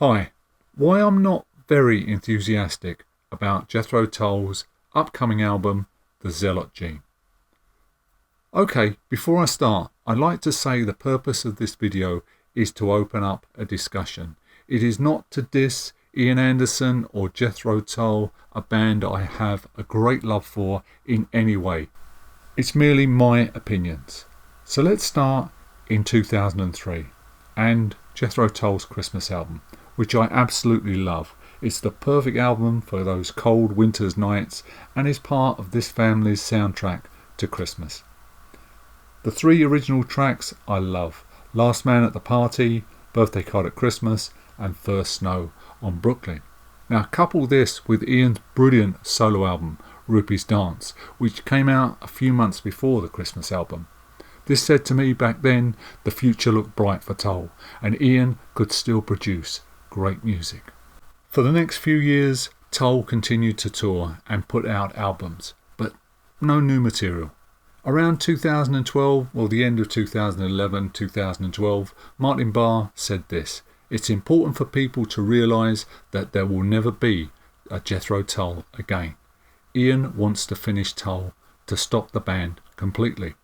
Hi, why I'm not very enthusiastic about Jethro Tull's upcoming album, The Zealot Gene. Okay, before I start, I'd like to say the purpose of this video is to open up a discussion. It is not to diss Ian Anderson or Jethro Tull, a band I have a great love for in any way. It's merely my opinions. So let's start in 2003 and Jethro Tull's Christmas album, which I absolutely love. It's the perfect album for those cold winter's nights and is part of this family's soundtrack to Christmas. The three original tracks I love: Last Man at the Party, Birthday Card at Christmas and First Snow on Brooklyn. Now couple this with Ian's brilliant solo album Rupee's Dance, which came out a few months before the Christmas album. This said to me back then the future looked bright for Tull and Ian could still produce great music. For the next few years, Tull continued to tour and put out albums, but no new material. Around 2012, or the end of 2011, 2012, Martin Barr said this: "It's important for people to realise that there will never be a Jethro Tull again. Ian wants to finish Tull, to stop the band completely."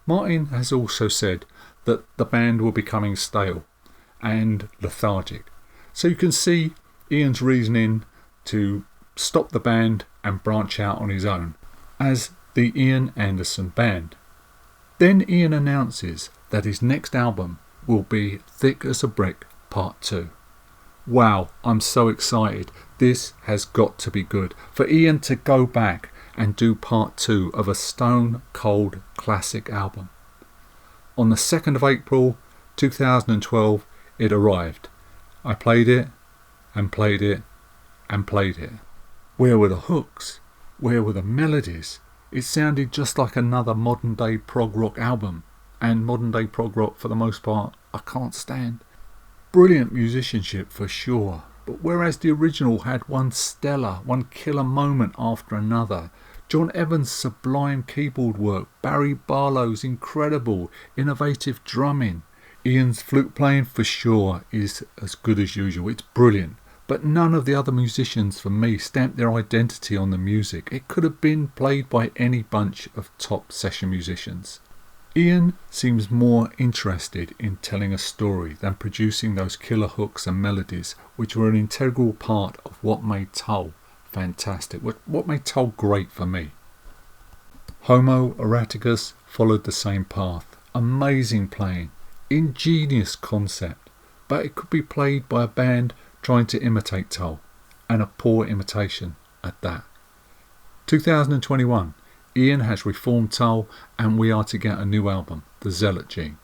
Martin has also said that the band were becoming stale and lethargic. So you can see Ian's reasoning to stop the band and branch out on his own as the Ian Anderson Band. Then Ian announces that his next album will be Thick as a Brick Part 2. Wow, I'm so excited. This has got to be good. For Ian to go back and do Part 2 of a stone cold classic album. On the 2nd of April 2012 it arrived. I played it and played it and played it. Where were the hooks? Where were the melodies? It sounded just like another modern day prog rock album, and modern day prog rock for the most part I can't stand. Brilliant musicianship for sure, but whereas the original had one killer moment after another, John Evans' sublime keyboard work, Barry Barlow's incredible innovative drumming, Ian's flute playing for sure is as good as usual. It's brilliant, but none of the other musicians for me stamped their identity on the music. It could have been played by any bunch of top session musicians. Ian seems more interested in telling a story than producing those killer hooks and melodies, which were an integral part of what made Tull fantastic, what made Tull great for me. Homo Eroticus followed the same path. Amazing playing, ingenious concept, but it could be played by a band trying to imitate Tull, and a poor imitation at that. 2021, Ian has reformed Tull and we are to get a new album, The Zealot Gene.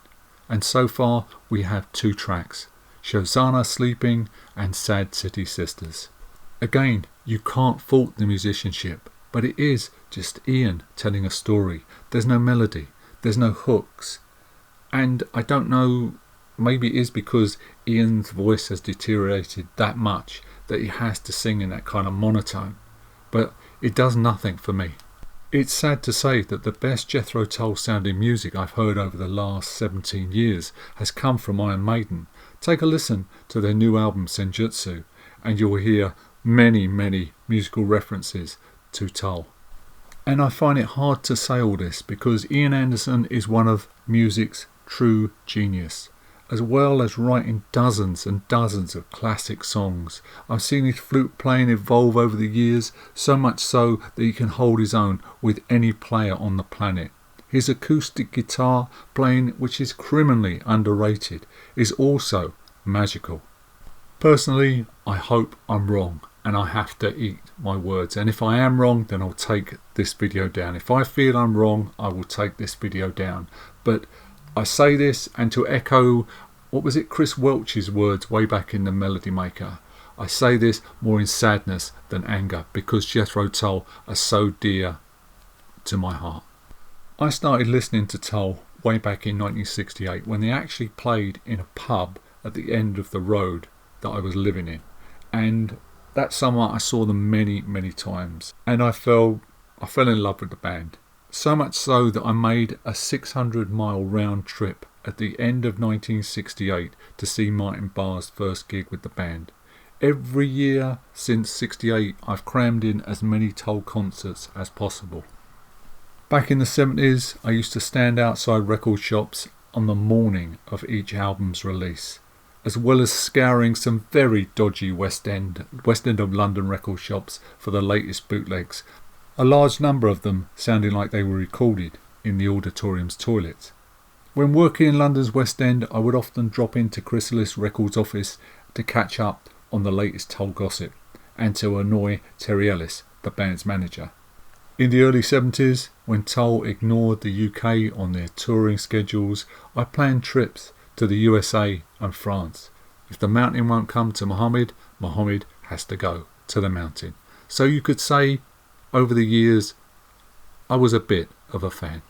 And so far we have 2 tracks, Shosana Sleeping and Sad City Sisters. Again, you can't fault the musicianship, but it is just Ian telling a story. There's no melody, there's no hooks. And I don't know, maybe it is because Ian's voice has deteriorated that much that he has to sing in that kind of monotone. But it does nothing for me. It's sad to say that the best Jethro Tull sounding music I've heard over the last 17 years has come from Iron Maiden. Take a listen to their new album Senjutsu and you'll hear many musical references to Tull. And I find it hard to say all this because Ian Anderson is one of music's true genius, as well as writing dozens and dozens of classic songs. I've seen his flute playing evolve over the years, so much so that he can hold his own with any player on the planet. His acoustic guitar playing, which is criminally underrated, is also magical. Personally, I hope I'm wrong and I have to eat my words, and if I am wrong then I'll take this video down. If I feel I'm wrong I will take this video down. But I say this, and to echo, what was it, Chris Welch's words way back in The Melody Maker, I say this more in sadness than anger because Jethro Tull are so dear to my heart. I started listening to Tull way back in 1968 when they actually played in a pub at the end of the road that I was living in, and that summer I saw them many times and I fell in love with the band. So much so that I made a 600-mile round trip at the end of 1968 to see Martin Barr's first gig with the band. Every year since '68 I've crammed in as many Tull concerts as possible. Back in the 70s I used to stand outside record shops on the morning of each album's release, as well as scouring some very dodgy West End of London record shops for the latest bootlegs, a large number of them sounding like they were recorded in the auditorium's toilets. When working in London's West End, I would often drop into Chrysalis Records' office to catch up on the latest Tull gossip and to annoy Terry Ellis, the band's manager. In the early 70s, when Tull ignored the UK on their touring schedules, I planned trips to the USA and France. If the mountain won't come to Mohammed, Mohammed has to go to the mountain. So you could say, over the years, I was a bit of a fan.